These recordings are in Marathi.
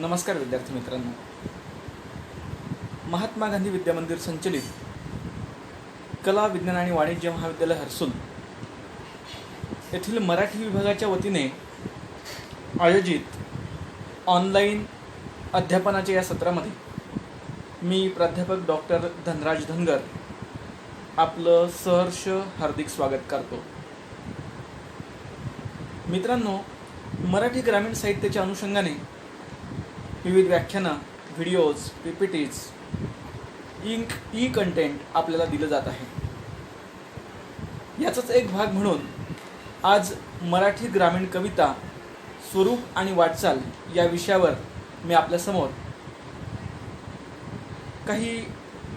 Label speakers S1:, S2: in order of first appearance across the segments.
S1: नमस्कार विद्यार्थी मित्रांनो. महात्मा गांधी विद्यामंदिर संचलित कला विज्ञान आणि वाणिज्य महाविद्यालय हर्सूल येथील मराठी विभागाच्या वतीने आयोजित ऑनलाईन अध्यापनाच्या या सत्रामध्ये मी प्राध्यापक डॉक्टर धनराज धनगर आपलं सहर्ष हार्दिक स्वागत करतो. मित्रांनो, मराठी ग्रामीण साहित्याच्या अनुषंगाने विविध व्याख्यानं, व्हिडिओज, PPTs, ई कंटेंट आपल्याला दिलं जात आहे. याचाच एक भाग म्हणून आज मराठी ग्रामीण कविता स्वरूप आणि वाटचाल या विषयावर मी आपल्यासमोर काही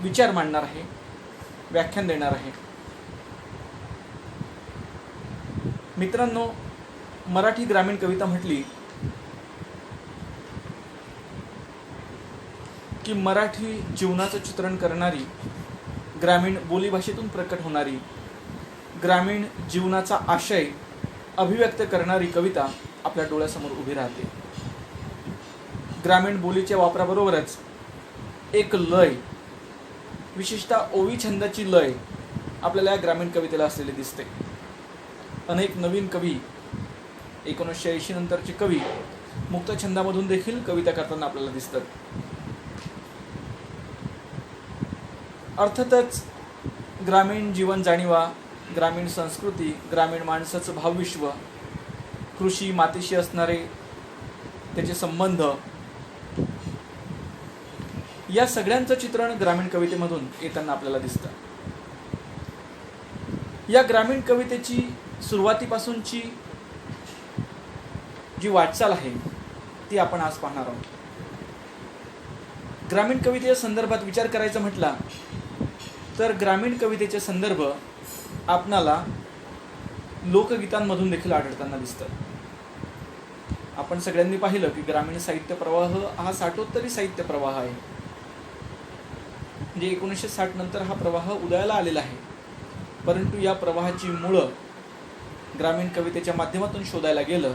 S1: विचार मांडणार आहे, व्याख्यान देणार आहे. मित्रांनो, मराठी ग्रामीण कविता म्हटली की मराठी जीवनाचं चित्रण करणारी, ग्रामीण बोलीभाषेतून प्रकट होणारी, ग्रामीण जीवनाचा आशय अभिव्यक्त करणारी कविता आपल्या डोळ्यासमोर उभी राहते. ग्रामीण बोलीच्या वापराबरोबरच एक लय, विशेषतः ओवी छंदाची लय आपल्याला या ग्रामीण कवितेला असलेली दिसते. अनेक नवीन कवी, 1980 नंतरचे कवी मुक्त छंदामधून देखील कविता करताना आपल्याला दिसतात. अर्थातच ग्रामीण जीवन जाणीवा, ग्रामीण संस्कृती, ग्रामीण माणसाचं भावविश्व, कृषी मातीशी असणारे त्याचे संबंध, या सगळ्यांचं चित्रण ग्रामीण कवितेमधून येताना आपल्याला दिसतं. या ग्रामीण कवितेची सुरुवातीपासूनची जी वाटचाल आहे ती आपण आज पाहणार आहोत. ग्रामीण कवितेच्या संदर्भात विचार करायचा म्हटला तर ग्रामीण कवितेचे संदर्भ आपणाला लोकगीतांमधून देखील आढळताना दिसतात. आपण सगळ्यांनी पाहिलं की ग्रामीण साहित्य प्रवाह हा साठोत्तरी साहित्य प्रवाह आहे. म्हणजे 1960 नंतर हा प्रवाह उदयाला आलेला आहे. परंतु या प्रवाहाची मुळं ग्रामीण कवितेच्या माध्यमातून शोधायला गेलं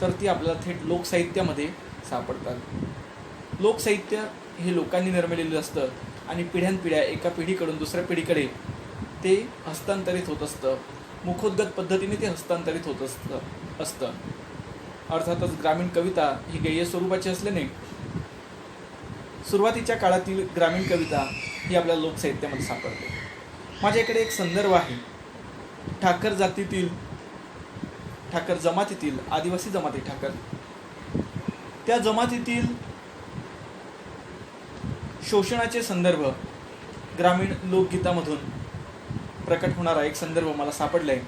S1: तर ती आपल्याला थेट लोकसाहित्यामध्ये सापडतात. लोकसाहित्य हे लोकांनी निर्मिलेलं असतं आणि पिढ्यानपिढ्या एका पिढीकडून दुसऱ्या पिढीकडे ते हस्तांतरित होत असतं. मुखोद्गत पद्धतीने ते हस्तांतरित होत असतं. अर्थातच ग्रामीण कविता ही गेय स्वरूपाची असल्याने सुरुवातीच्या काळातील ग्रामीण कविता ही आपल्या लोकसाहित्यामध्ये सापडते. माझ्याकडे एक संदर्भ आहे. ठाकर जातीतील, ठाकर जमातीतील, आदिवासी जमाती ठाकर, त्या जमातीतील शोषणाचे संदर्भ ग्रामीण लोकगीतामधून प्रकट होणारा एक संदर्भ मला सापडलाय.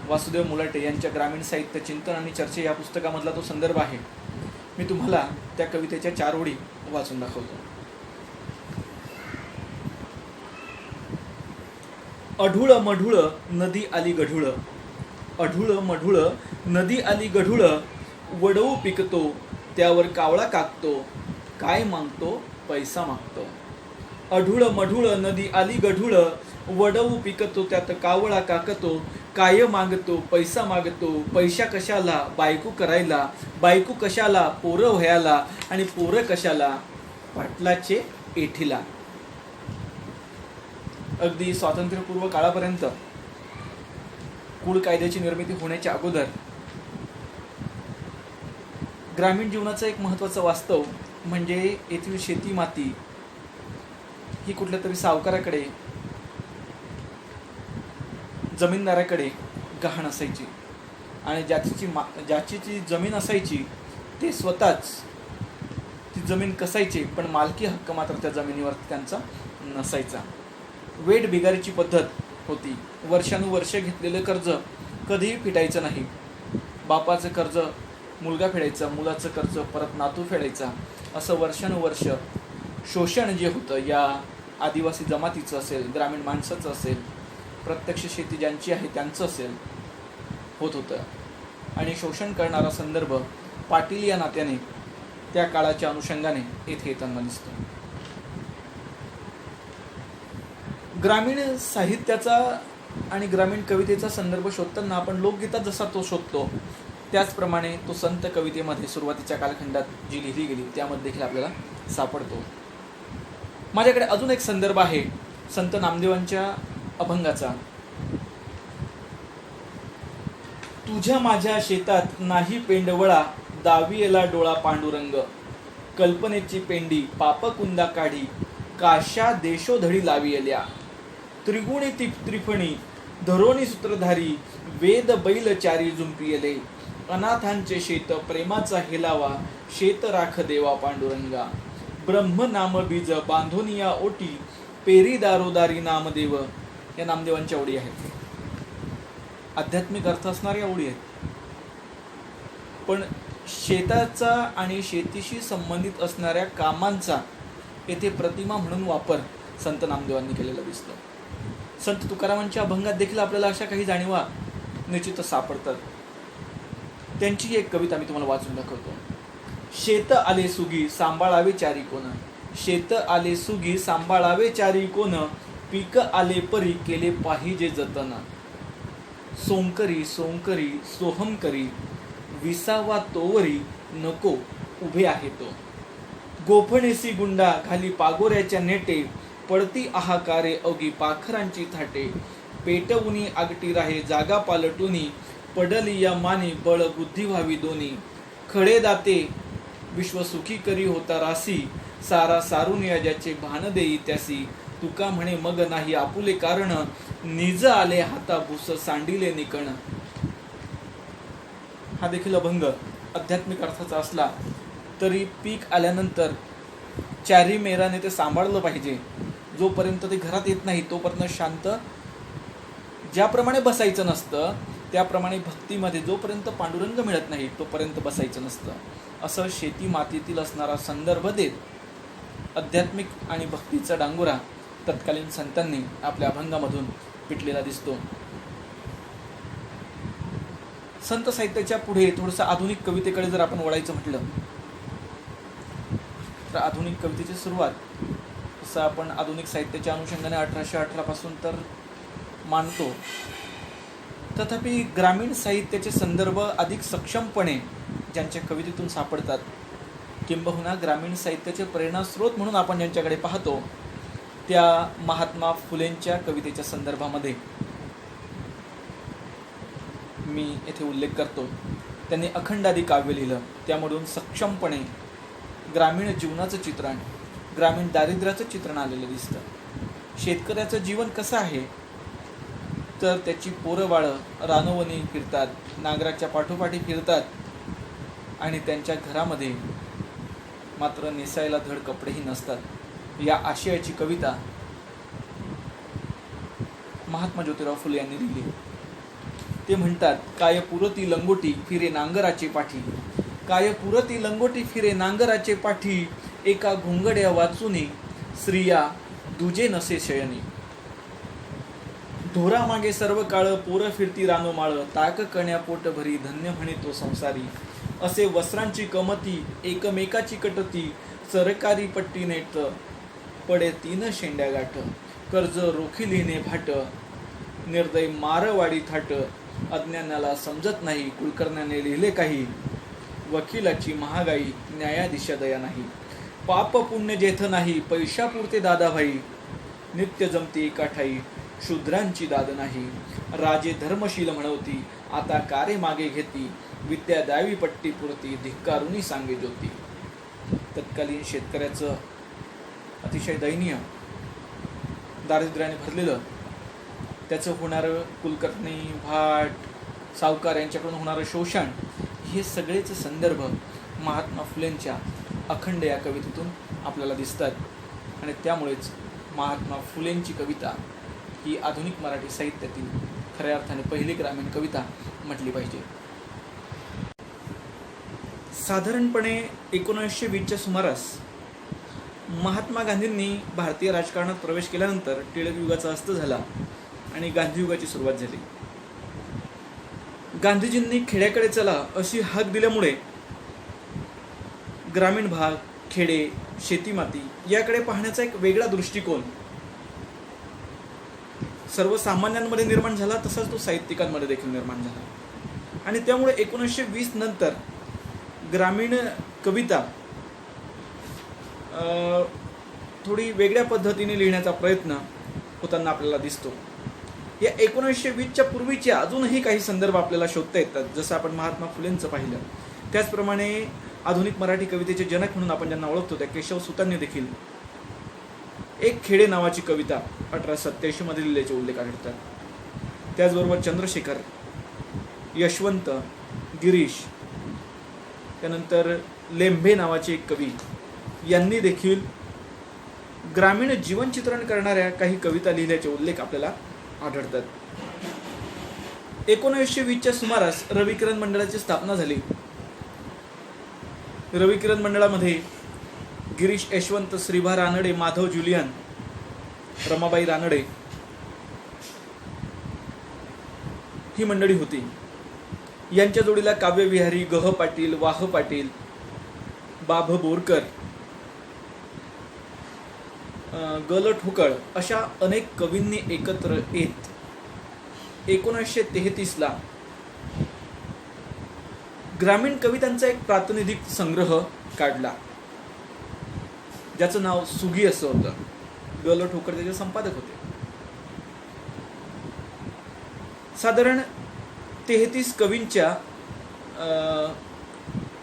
S1: वासुदेव मुलाटे यांच्या ग्रामीण साहित्य चिंतन आणि चर्चा या पुस्तकामधला तो संदर्भ आहे. मी तुम्हाला त्या कवितेच्या 4 ओळी वाचून दाखवतो. अढूळ मढूळ नदी आली गढूळ, अढूळ मढूळ नदी आली गढूळ, वडवू पिकतो त्यावर कावळा काकतो, काय मागतो पैसा मागतो. अढूळ मढूळ नदी आली गढूळ, वडवू पिकतो त्यात कावळा काकतो, काय मागतो पैसा मागतो. पैसा कशाला बायको करायला, बायको कशाला पोरं व्हायला, आणि पोरं कशाला पाटलाचे एठीला. अगदी स्वातंत्र्यपूर्व काळापर्यंत, कुळ कायद्याची निर्मिती होण्याच्या अगोदर, ग्रामीण जीवनाचं एक महत्त्वाचं वास्तव म्हणजे येथील शेती माती ही कुठल्या तरी सावकाराकडे, जमीनदाराकडे गहाण असायची. आणि ज्याची ती जमीन असायची ते स्वतःच ती जमीन कसायचे, पण मालकी हक्क मात्र त्या जमिनीवर त्यांचा नसायचा. वेठ बिगारीची पद्धत होती. वर्षानुवर्ष घेतलेलं कर्ज कधीही फिटायचं नाही. बापाचं कर्ज मुलगा फेडायचा, मुलाचं कर्ज परत नातू फेडायचा, असं वर्षानुवर्ष शोषण जे होतं या आदिवासी जमातीचं असेल, ग्रामीण माणसाचं असेल, प्रत्यक्ष शेती ज्यांची आहे त्यांचं असेल, होत होतं. आणि शोषण करणारा संदर्भ पाटील या नात्याने त्या काळाच्या अनुषंगाने येथे येताना दिसतो. ग्रामीण साहित्याचा आणि ग्रामीण कवितेचा संदर्भ शोधताना आपण लोकगीतात जसा तो शोधतो त्याचप्रमाणे तो संत कवितेमध्ये सुरुवातीच्या कालखंडात जी लिहिली गेली त्यामध्ये देखील आपल्याला सापडतो. माझ्याकडे अजून एक संदर्भ आहे संत नामदेवांच्या अभंगाचा. तुझ्या माझ्या शेतात नाही पेंडवळा, दावियला डोळा पांडुरंग, कल्पनेची पेंडी पापकुंदा काढी, काशा देशोधडी लावियल्या, त्रिगुणी त्रिफणी धरोणी सूत्रधारी, वेद बैल चारी जुंपियले, अनाथांचे शेत प्रेमाचा हेलावा, शेत राख देवा पांडुरंगा, ब्रह्म नाम बीज बांधोनिया ओटी, पेरी दारोदारी नामदेव. या नामदेवांच्या ओळी आहेत, आध्यात्मिक अर्थ असणाऱ्या ओळी आहेत. पण शेताचा आणि शेतीशी संबंधित असणाऱ्या कामांचा येथे प्रतिमा म्हणून वापर संत नामदेवांनी केलेला दिसतो. संत तुकारामांच्या अभंगात देखील आपल्याला अशा काही जाणीवा निश्चितच सापडतात. त्यांची एक कविता मी तुम्हाला वाचून दाखवतो. शेत आले सुगी सांभाळावे चारी कोण, शेत आले सुगी सांभाळावे चारी कोण, पीक आले परी केले पाहिजे जतन, सोंकरी सोंकरी सोहम करी, विसावा तोवरी नको उभे आहे तो, गोफणेसी गुंडा घाली पागोऱ्याच्या नेटे, पडती आहाकारे अवघी पाखरांची थाटे, पेटवुनी आगटी राहे जागा पालटुनी, पडली या मानी बळ बुद्धी व्हावी दोन्ही, खडे दाते विश्व सुखी करी होता रासी, सारा सारून या ज्याचे भान देई त्यासी, तुका म्हणे मग नाही आपुले कारण, निज आले हाता भूस सांडिले निकण. हा देखील अभंग आध्यात्मिक अर्थाचा असला तरी पीक आल्यानंतर चारी मेराने ते सांभाळलं पाहिजे. जोपर्यंत ते घरात येत नाही तोपर्यंत शांत, ज्याप्रमाणे बसायचं नसतं त्याप्रमाणे भक्तीमध्ये जोपर्यंत पांडुरंग मिळत नाही तोपर्यंत बसायचं नसतं, असं शेती मातीतील असणारा संदर्भ देत आध्यात्मिक आणि भक्तीचा डांगोरा तत्कालीन संतांनी आपल्या अभंगामधून पिटलेला दिसतो. संत साहित्याच्या पुढे थोडंसं आधुनिक कवितेकडे जर आपण वळायचं म्हटलं तर आधुनिक कवितेची सुरुवात असं आपण आधुनिक साहित्याच्या अनुषंगाने 1818 पासून तर मानतो. तथापि ग्रामीण साहित्याचे संदर्भ अधिक सक्षमपणे ज्यांच्या कवितेतून सापडतात, किंबहुना ग्रामीण साहित्याचे प्रेरणास्रोत म्हणून आपण ज्यांच्याकडे पाहतो, त्या महात्मा फुलेंच्या कवितेच्या संदर्भामध्ये मी येथे उल्लेख करतो. त्यांनी अखंडादी काव्य लिहिलं, त्यामधून सक्षमपणे ग्रामीण जीवनाचं चित्रण, ग्रामीण दारिद्र्याचं चित्रण आलेलं दिसतं. शेतकऱ्याचं जीवन कसं आहे तर त्याची पोरं बाळं रानवनी फिरतात, नांगराच्या पाठोपाठी फिरतात आणि त्यांच्या घरामध्ये मात्र नेसायला धड कपडेही नसतात. या आशयाची कविता महात्मा ज्योतिराव फुले यांनी लिहिली. ते म्हणतात, काय पुरती लंगोटी फिरे नांगराचे पाठी, काय पुरती लंगोटी फिरे नांगराचे पाठी, एका घोंगड्या वाचुनी स्त्रिया दुजे नसे शयनी, ढोरा मागे सर्व काळ पोरं फिरती रानोमाळ, ताक कण्या पोट भरी धन्य म्हणे तो संसारी, असे वस्त्रांची कमती एकमेकाची कटती, सरकारी पट्टी नेट पडे 3 शेंड्या गाठ, कर्ज रोखी लिहिणे भाट, निर्दय मारवाडी थाट, अज्ञानाला समजत नाही कुलकर्ण्याने लिहिले काही, वकिलाची महागाई न्यायाधीश दया नाही, पाप पुण्य जेथ नाही पैशापुरते दादाभाई, नित्य जमती एका ठाई शूद्रांची दाद नाही, राजे धर्मशील म्हणवती आता कारे मागे घेती, विद्या द्यावी पट्टी पुरती धिक्कारुनी सांगे ज्योती. तत्कालीन शेतकऱ्याचं अतिशय दयनीय, दारिद्र्याने भरलेलं, त्याचं होणारं कुलकर्णी, भाट, सावकार यांच्याकडून होणारं शोषण, हे सगळेच संदर्भ महात्मा फुलेंच्या अखंड या कवितेतून आपल्याला दिसतात. आणि त्यामुळेच महात्मा फुलेंची कविता ही आधुनिक मराठी साहित्यातील खऱ्या अर्थाने पहिली ग्रामीण कविता म्हटली पाहिजे. साधारणपणे 1920च्या सुमारास महात्मा गांधींनी भारतीय राजकारणात प्रवेश केल्यानंतर टिळक युगाचा अस्त झाला आणि गांधी युगाची सुरुवात झाली. गांधीजींनी खेड्याकडे चला अशी हाक दिल्यामुळे ग्रामीण भाग, खेडे, शेतीमाती याकडे पाहण्याचा एक वेगळा दृष्टिकोन सर्वसामान्यांमध्ये निर्माण झाला, तसाच तो साहित्यिकांमध्ये देखील निर्माण झाला. आणि त्यामुळे 1920 नंतर ग्रामीण कविता थोडी वेगळ्या पद्धतीने लिहिण्याचा प्रयत्न होताना आपल्याला दिसतो. या 1920च्या पूर्वीचे अजूनही काही संदर्भ आपल्याला शोधता येतात. जसं आपण महात्मा फुलेंचं पाहिलं, त्याचप्रमाणे आधुनिक मराठी कवितेचे जनक म्हणून आपण ज्यांना ओळखतो त्या केशव सुतांनी देखील एक खेडे नावाची कविता 1887 मध्ये लिहिल्याचे उल्लेख आढळतात. त्याचबरोबर चंद्रशेखर, यशवंत, गिरीश, त्यानंतर लेंभे नावाचे एक कवी यांनी देखील ग्रामीण जीवनचित्रण करणाऱ्या काही कविता लिहिल्याचे उल्लेख आपल्याला आढळतात. 1920च्या सुमारास रविकिरण मंडळाची स्थापना झाली. रविकिरण मंडळामध्ये गिरीश, यशवंत, श्रीभा रानडे, माधव जुलियन, रमाबाई रानडे ही मंडळी होती. यांच्या जोडीला काव्यविहारी, गह पाटील, वाह पाटील, बाभ बोरकर, गल ठोकळ अशा अनेक कवींनी एकत्र येत 1933ला ग्रामीण कवितांचा एक प्रातिनिधिक संग्रह काढला, ज्याचं नाव सुगी असं होतं. गल ठोकर त्याचे संपादक होते. साधारण 33 कवींच्या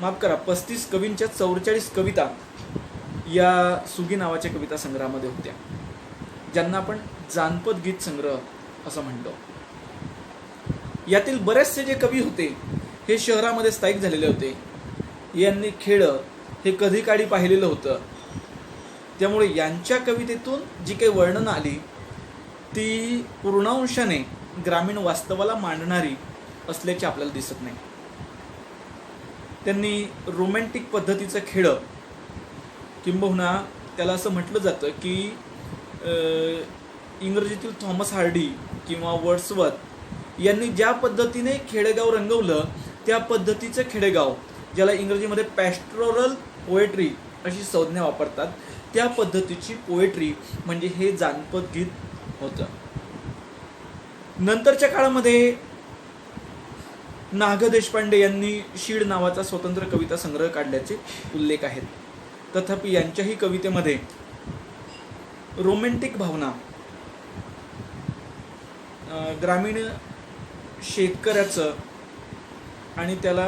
S1: 35 कवींच्या 44 कविता या सुगी नावाच्या कविता संग्रहामध्ये होत्या, ज्यांना आपण जानपद गीत संग्रह असं म्हणतो. यातील बरेचसे जे कवी होते हे शहरामध्ये स्थायिक झालेले होते. यांनी खेळ हे कधी काळी पाहिलेलं होतं. त्यामुळे यांच्या कवितेतून जी काही वर्णनं आली ती पूर्णांशाने ग्रामीण वास्तवाला मांडणारी असल्याचे आपल्याला दिसत नाही. त्यांनी रोमॅन्टिक पद्धतीचं खेळ, किंबहुना त्याला असं म्हटलं जातं की इंग्रजीतील थॉमस हार्डी किंवा वर्ड्सवर्थ यांनी ज्या पद्धतीने खेडेगाव रंगवलं त्या पद्धतीचं खेडेगाव, ज्याला इंग्रजीमध्ये पॅस्टोरल पोएट्री अशी संज्ञा वापरतात, त्या पद्धतीची पोएट्री म्हणजे हे जानपद गीत होतं. नंतरच्या काळामध्ये नाग देशपांडे यांनी शीड नावाचा स्वतंत्र कविता संग्रह काढल्याचे उल्लेख आहेत. तथापि यांच्याही कवितेमध्ये रोमॅन्टिक भावना, ग्रामीण शेतकऱ्याचं आणि त्याला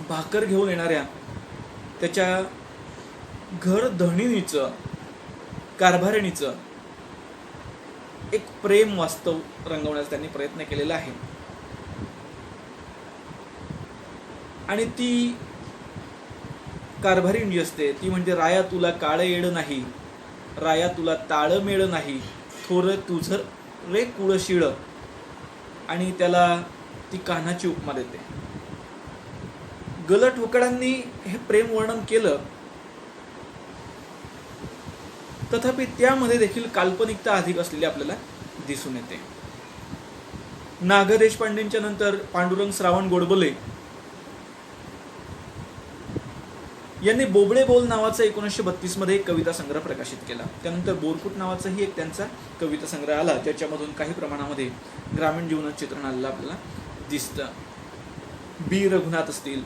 S1: भाकर घेऊन येणाऱ्या त्याच्या घर धणीचं, कारभारणीचं एक प्रेम वास्तव रंगवण्याचा त्यांनी प्रयत्न केलेला आहे. आणि ती कारभारीण जी असते ती म्हणजे, राया तुला काळ येड नाही, राया तुला ताळमेळ नाही, थोर तुझं रे कुळशिळ, आणि त्याला ती कान्हाची उपमा देते. गल ठोकळांनी हे प्रेम वर्णन केलं, तथापि त्यामध्ये देखील काल्पनिकता अधिक असलेली आपल्याला दिसून येते. नाग देशपांडेंच्या नंतर पांडुरंग श्रावण गोडबोले यांनी बोबडे बोल नावाचा 1932 मध्ये एक कविता संग्रह प्रकाशित केला. त्यानंतर बोरकुट नावाचाही एक त्यांचा कविता संग्रह आला, ज्याच्यामधून काही प्रमाणामध्ये ग्रामीण जीवनात चित्रण आलेलं आपल्याला दिसतं. बी रघुनाथ असतील,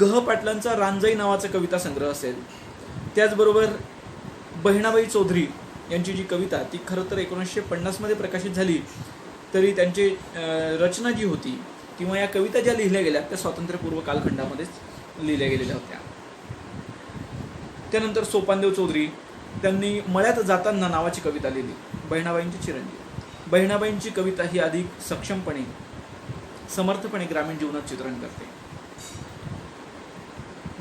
S1: गह पाटलांचा रांजाई नावाचा कविता संग्रह असेल, त्याचबरोबर बहिणाबाई चौधरी यांची जी कविता ती खरं तर 1950 मध्ये प्रकाशित झाली, तरी त्यांची रचना जी होती किंवा या कविता ज्या लिहिल्या गेल्या त्या स्वातंत्र्यपूर्व कालखंडामध्येच लिहिल्या गेलेल्या होत्या. त्यानंतर सोपानदेव चौधरी त्यांनी मळ्यात जाताना नावाची कविता लिहिली, बहिणाबाईंची चिरंजीव. बहिणाबाईंची कविता ही अधिक सक्षमपणे, समर्थपणे ग्रामीण जीवनात चित्रण करते.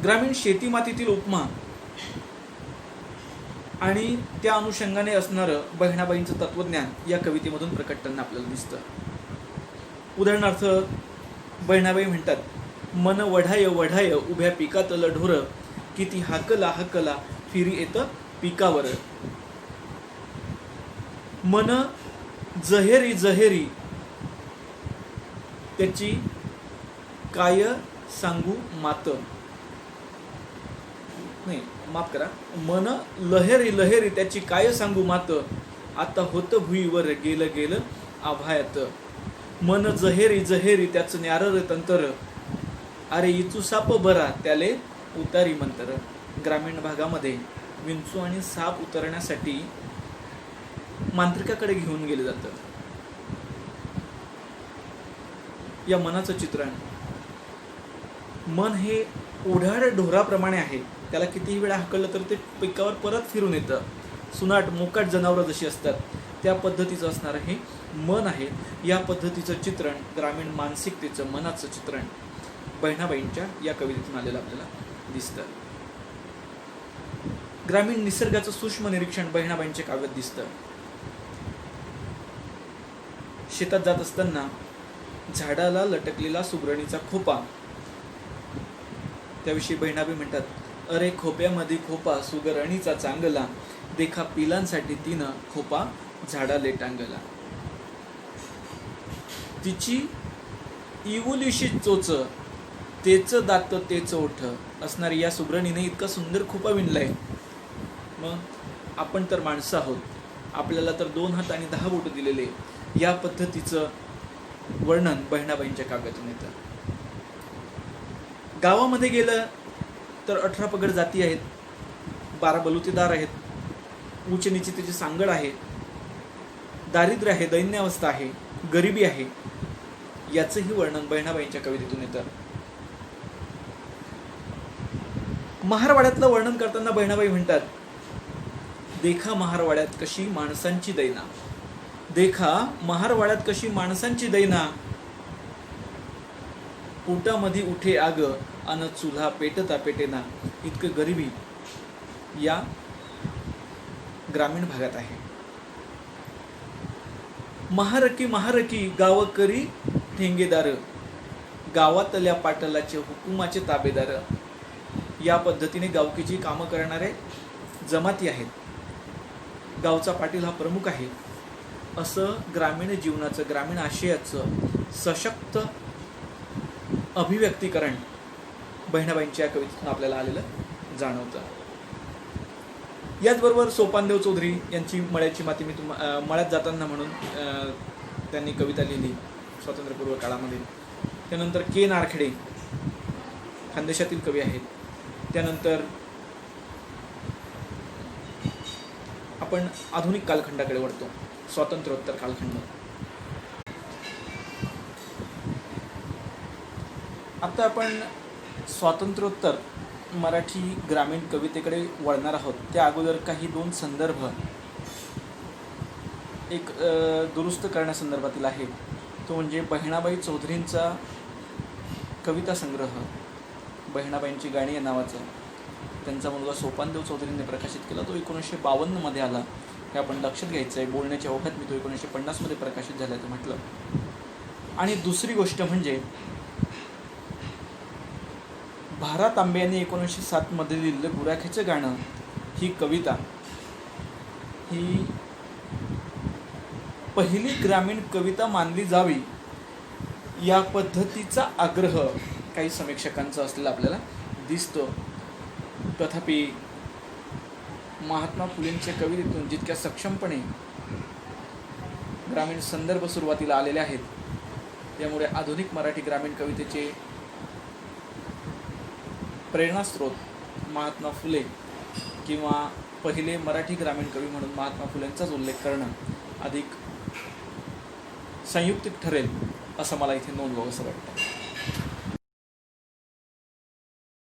S1: ग्रामीण शेतीमातीतील उपमा आणि त्या अनुषंगाने असणारं बहिणाबाईंचं तत्वज्ञान या कवितेमधून प्रकटताना आपल्याला दिसतं. उदाहरणार्थ बहिणाबाई म्हणतात, मन वढाय वढाय उभ्या पिकातलं ढोर, किती हाकला हाकला फिरी येतं पिकावर. मन जहेरी जहेरी त्याची काय सांगू मात, नाही माफ करा, मन लहेरी लहेरी त्याची काय सांगू मात, आता होतं भुईवर गेलं गेलं आभायात. मन जहेरी जहेरी त्याचं न्यारर तंतर, अरे इचू साप बरा त्याले उतारी मंतर. ग्रामीण भागामध्ये विंचू आणि साप उतरण्यासाठी मांत्रिकाकडे घेऊन गेले जातं. या मनाचं चित्रण, मन हे ओढाड ढोराप्रमाणे आहे. त्याला कितीही वेळा हकललं तर ते पिकावर परत फिरून येतं. सुनाट मोकाट जनावरं जशी असतात त्या पद्धतीचं असणारं हे मन आहे. या पद्धतीचं चित्रण, ग्रामीण मानसिकतेचं मनाचं चित्रण बहिणाबाईंच्या या कवितेतून आलेलं आपल्याला दिसतं. ग्रामीण निसर्गाचं सूक्ष्म निरीक्षण बहिणाबाईंच्या काव्यात दिसतं. शेतात जात असताना झाडाला लटकलेला सुगरणीचा खोपा, त्याविषयी बहिणाबाई म्हणतात, अरे खोप्यामध्ये खोपा सुगरणीचा चांगला, देखा पिलांसाठी तिनं खोपा झाडाले टांगला. तिची इवुलीशी चोच, तेच दात तेच ओठ असणारी या सुगरणीने इतका सुंदर खोपा विणलाय. मग आपण तर माणसं आहोत, आपल्याला तर 2 हात आणि 10 बोट दिलेले. या पद्धतीचं वर्णन बहिणाबाईंच्या काव्यातून येतं. गावामध्ये गेलं तर 18 पगड जाती आहेत, 12 बलुतेदार आहेत, उच्च नीचतेची सांगड आहे, दारिद्र्य आहे, दैन्यावस्था आहे, गरिबी आहे. याचंही वर्णन बहिणाबाईंच्या कवितेतून येतं. महारवाड्यातलं वर्णन करताना बहिणाबाई म्हणतात, देखा महारवाड्यात कशी माणसांची दैना, देखा महारवाड्यात कशी माणसांची दैना, पोटामध्ये उठे आग अन चुल्हा पेटता पेटेना. इतकं गरिबी या ग्रामीण भागात आहे. महारकी महारकी गावकरी ठेंगेदार, गावातल्या पाटलाचे हुकुमाचे ताबेदार. या पद्धतीने गावकीची कामं करणारे जमाती आहेत. गावचा पाटील हा प्रमुख आहे. असं ग्रामीण जीवनाचं, ग्रामीण आशयाचं सशक्त अभिव्यक्तीकरण बहिणाबाईंच्या कवितेतून आपल्याला आलेलं जाणवतं. याचबरोबर सोपानदेव चौधरी यांची मळ्याची माती, मी मळ्यात जाताना म्हणून त्यांनी कविता लिहिली स्वातंत्र्यपूर्व काळामध्ये. त्यानंतर के नारखेडे खानदेशातील कवी आहेत. त्यानंतर आपण आधुनिक कालखंडाकडे वळतो, स्वातंत्र्योत्तर कालखंड. आता आपण स्वातंत्र्योत्तर मराठी ग्रामीण कवितेकडे वळणार आहोत. त्या अगोदर काही 2 संदर्भ एक दुरुस्त करण्यासंदर्भातील आहे. तो म्हणजे बहिणाबाई चौधरींचा कविता संग्रह बहिणाबाईंची गाणी या नावाचा त्यांचा मुलगा सोपानदेव चौधरींनी प्रकाशित केला. तो 1952 मध्ये आला. हे आपण लक्षात घ्यायचं आहे. बोलण्याच्या ओघात मी तो 1950 मध्ये प्रकाशित झाल्याचं म्हटलं. आणि दुसरी गोष्ट म्हणजे भा. तांबे यांनी 1907 मध्ये लिहिलेलं गुराख्याचं गाणं, ही कविता ही पहिली ग्रामीण कविता मानली जावी या पद्धतीचा आग्रह काही समीक्षकांचा असलेला आपल्याला दिसतो. तथापि महात्मा फुलेंच्या कवितेतून जितक्या सक्षमपणे ग्रामीण संदर्भ सुरुवातीला आलेले आहेत, त्यामुळे आधुनिक मराठी ग्रामीण कवितेचे प्रेरणास्रोत महात्मा फुले किंवा पहिले मराठी ग्रामीण कवी म्हणून महात्मा फुलेंचाच उल्लेख करणं अधिक संयुक्तिक ठरेल असं मला इथे नोंदवावंसं वाटतं.